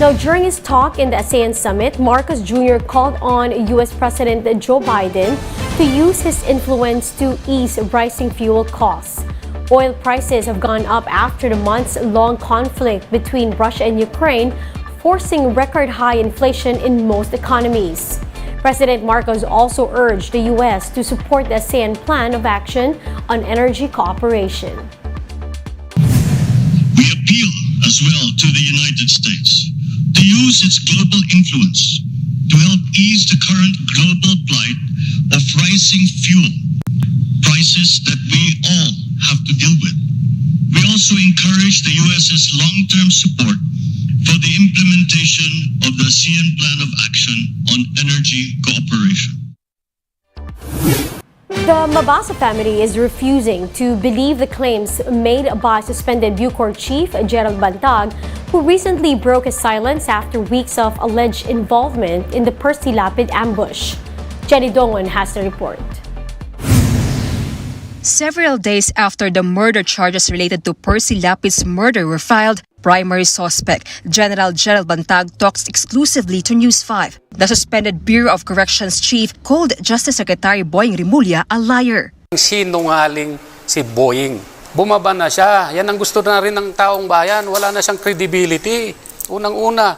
Now, during his talk in the ASEAN summit, Marcos Jr. called on U.S. President Joe Biden to use his influence to ease rising fuel costs. Oil prices have gone up after the months-long conflict between Russia and Ukraine, forcing record-high inflation in most economies. President Marcos also urged the U.S. to support the ASEAN Plan of Action on Energy Cooperation. We appeal as well to the United States to use its global influence to help ease the current global plight of rising fuel prices that we all have to deal with. We also encourage the U.S.'s long-term support for the implementation of the ASEAN Plan of Action on Energy Cooperation. The Mabasa family is refusing to believe the claims made by suspended Bucor chief Gerald Bantag, who recently broke his silence after weeks of alleged involvement in the Percy Lapid ambush. Jenny Dongon has the report. Several days after the murder charges related to Percy Lapid's murder were filed, primary suspect General Gerald Bantag talks exclusively to News 5. The suspended Bureau of Corrections chief called Justice Secretary Boying Rimulya a liar. Sinungaling si Boying. Bumaba na siya. Yan ang gusto na rin ng taong bayan. Wala na siyang credibility. Unang-una,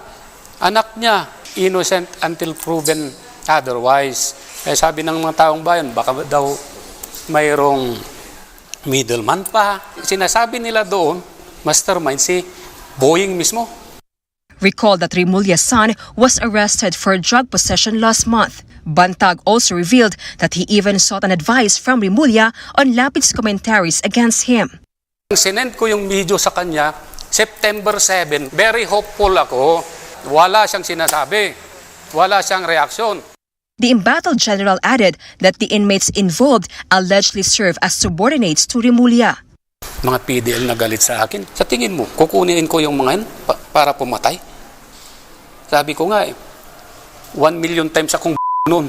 anak niya, innocent until proven otherwise. Eh, sabi ng mga taong bayan, baka daw mayroong middleman pa. Sinasabi nila doon, mastermind si Boying mismo. Recall that Rimulya's son was arrested for drug possession last month. Bantag also revealed that he even sought an advice from Rimulya on Lapid's commentaries against him. Sinend ko yung video sa kanya, September 7. Very hopeful ako. Wala siyang sinasabi. Wala siyang reaksyon. The embattled general added that the inmates involved allegedly serve as subordinates to Rimulya. Mga PDL na galit sa akin. Sa tingin mo, kukunin ko yung mga yan para pumatay? Sabi ko nga 1 million times akong noon.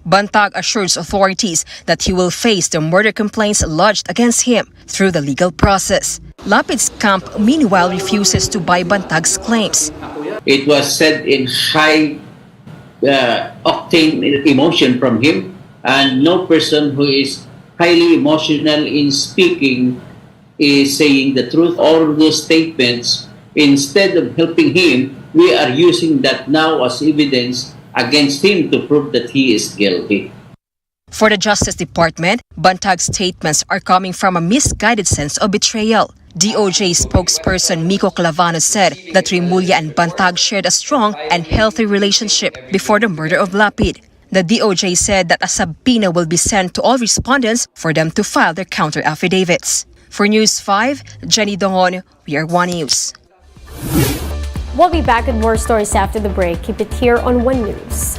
Bantag assures authorities that he will face the murder complaints lodged against him through the legal process. Lapid's camp, meanwhile, refuses to buy Bantag's claims. It was said in high octane emotion from him, and no person who is highly emotional in speaking is saying the truth. All those statements, instead of helping him, we are using that now as evidence against him to prove that he is guilty. For the Justice Department, Bantag's statements are coming from a misguided sense of betrayal. DOJ spokesperson Miko Clavano said that Rimulya and Bantag shared a strong and healthy relationship before the murder of Lapid. The DOJ said that a subpoena will be sent to all respondents for them to file their counter affidavits. For News 5, Jenny Dongon, we are One News. We'll be back with more stories after the break. Keep it here on One News.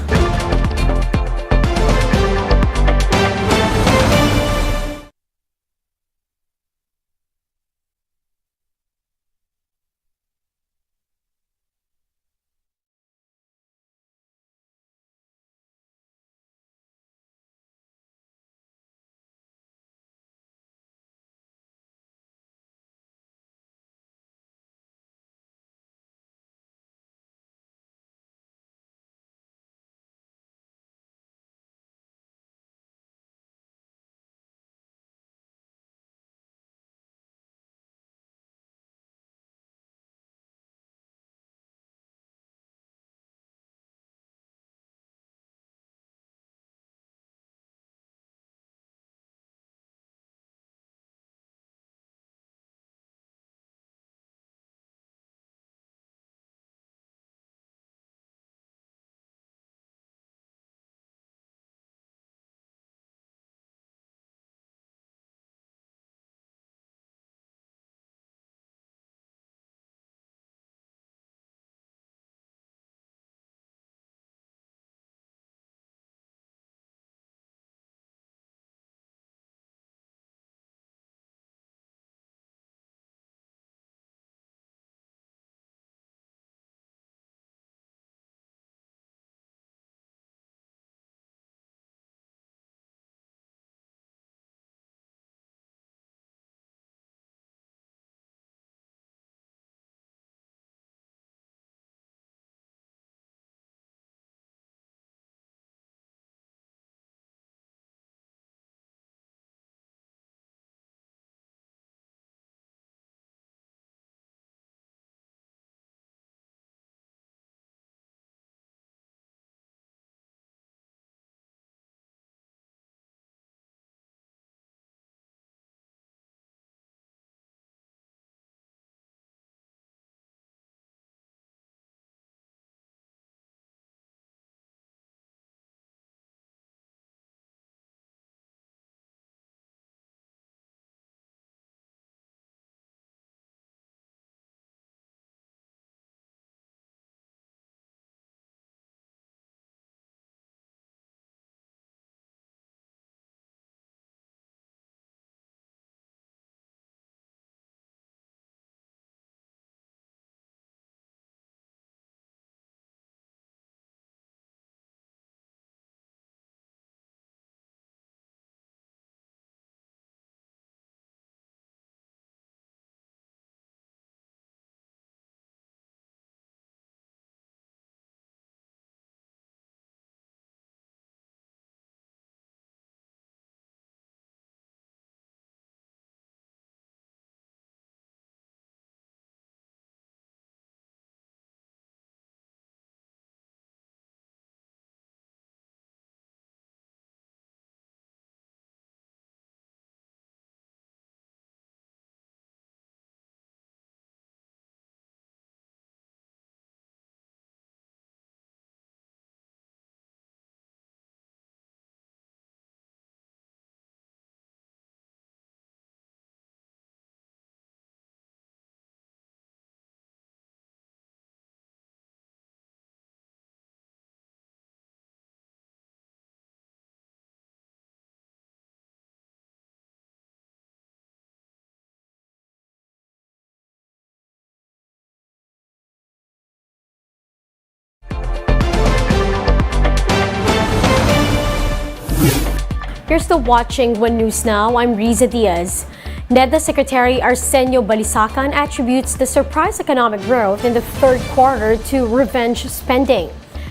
You're still watching One News Now. I'm Riza Diaz. NEDA Secretary Arsenio Balisacan attributes the surprise economic growth in the third quarter to revenge spending.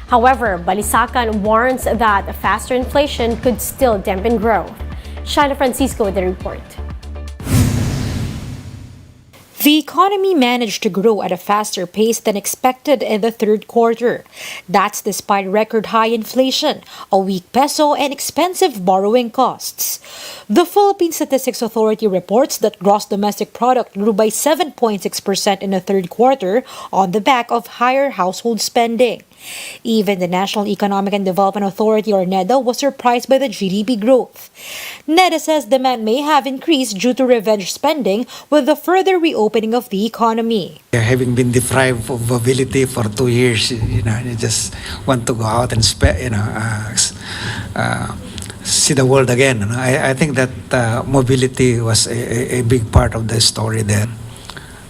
However, Balisacan warns that a faster inflation could still dampen growth. Shaila Francisco with the report. The economy managed to grow at a faster pace than expected in the third quarter. That's despite record high inflation, a weak peso, and expensive borrowing costs. The Philippine Statistics Authority reports that gross domestic product grew by 7.6% in the third quarter on the back of higher household spending. Even the National Economic and Development Authority, or NEDA, was surprised by the GDP growth. NEDA says demand may have increased due to revenge spending with the further reopening of the economy. Having been deprived of mobility for 2 years, you just want to go out and see the world again. I think that mobility was a big part of the story there.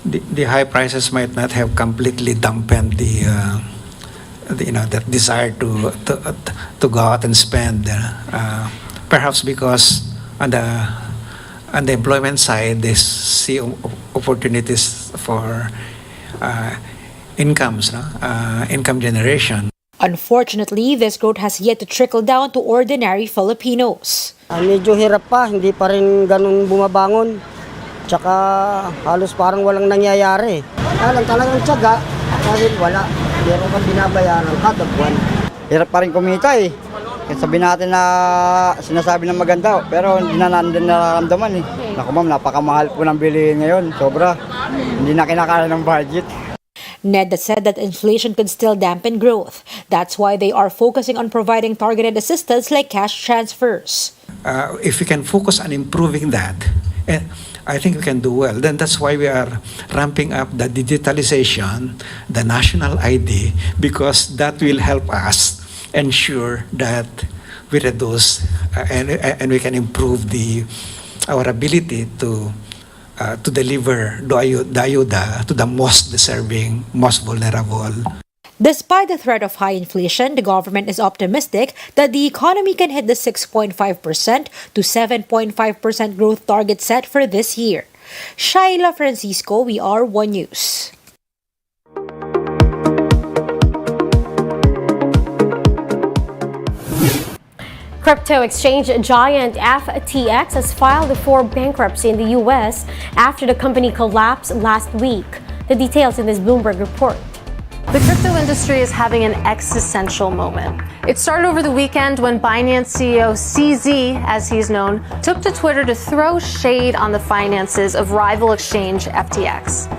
The high prices might not have completely dampened that desire to go out and spend. Perhaps because on the employment side, they see opportunities for income generation. Unfortunately, this growth has yet to trickle down to ordinary Filipinos. Medyo hirap pa, hindi pa rin ganun bumabangon. Tsaka halos parang walang nangyayari. Talagang tiyaga, dahil wala. Meron kang binabayaran kada buwan. Hirap pa rin kumita eh. Sabihin natin na sinasabi ng maganda, pero hindi na nararamdaman eh. Naku ma'am, napakamahal po ng bilihin ngayon. Sobra. Hindi na kinakaya ng budget. NEDA said that inflation could still dampen growth. That's why they are focusing on providing targeted assistance like cash transfers. If we can focus on improving that, I think we can do well. Then that's why we are ramping up the digitalization, the national ID, because that will help us ensure that we reduce and we can improve our ability to deliver the ayuda to the most deserving, most vulnerable. Despite the threat of high inflation, the government is optimistic that the economy can hit the 6.5% to 7.5% growth target set for this year. Shaila Francisco, we are One News. Crypto exchange giant FTX has filed for bankruptcy in the U.S. after the company collapsed last week. The details in this Bloomberg report. The crypto industry is having an existential moment. It started over the weekend when Binance CEO CZ, as he's known, took to Twitter to throw shade on the finances of rival exchange FTX.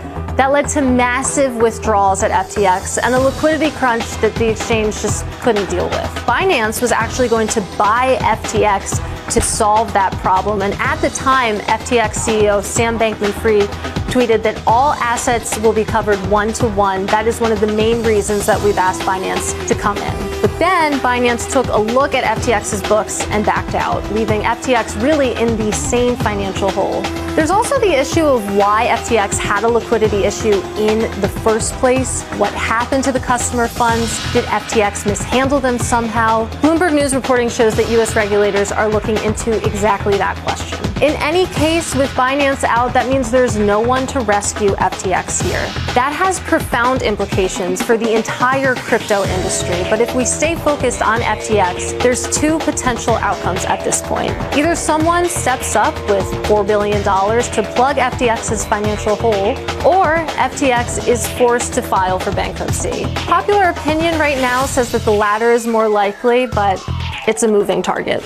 That led to massive withdrawals at FTX and a liquidity crunch that the exchange just couldn't deal with. Binance was actually going to buy FTX to solve that problem, and at the time, FTX CEO Sam Bankman-Fried tweeted that all assets will be covered one-to-one. That is one of the main reasons that we've asked Binance to come in. But then Binance took a look at FTX's books and backed out, leaving FTX really in the same financial hole. There's also the issue of why FTX had a liquidity issue in the first place. What happened to the customer funds? Did FTX mishandle them somehow? Bloomberg News reporting shows that U.S. regulators are looking into exactly that question. In any case, with Binance out, that means there's no one to rescue FTX here. That has profound implications for the entire crypto industry. But if we stay focused on FTX, there's two potential outcomes at this point. Either someone steps up with $4 billion to plug FTX's financial hole, or FTX is forced to file for bankruptcy. Popular opinion right now says that the latter is more likely, but it's a moving target.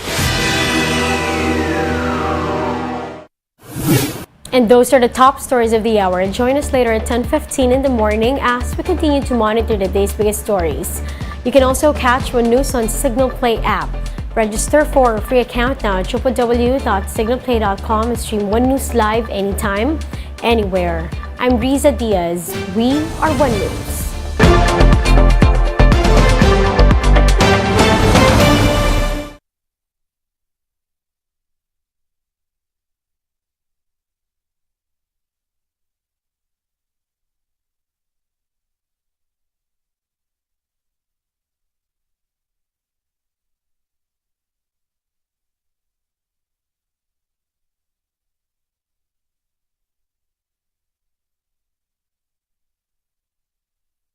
And those are the top stories of the hour. Join us later at 10:15 in the morning as we continue to monitor the day's biggest stories. You can also catch One News on Signal Play app. Register for a free account now at www.signalplay.com and stream One News live anytime, anywhere. I'm Riza Diaz. We are One News.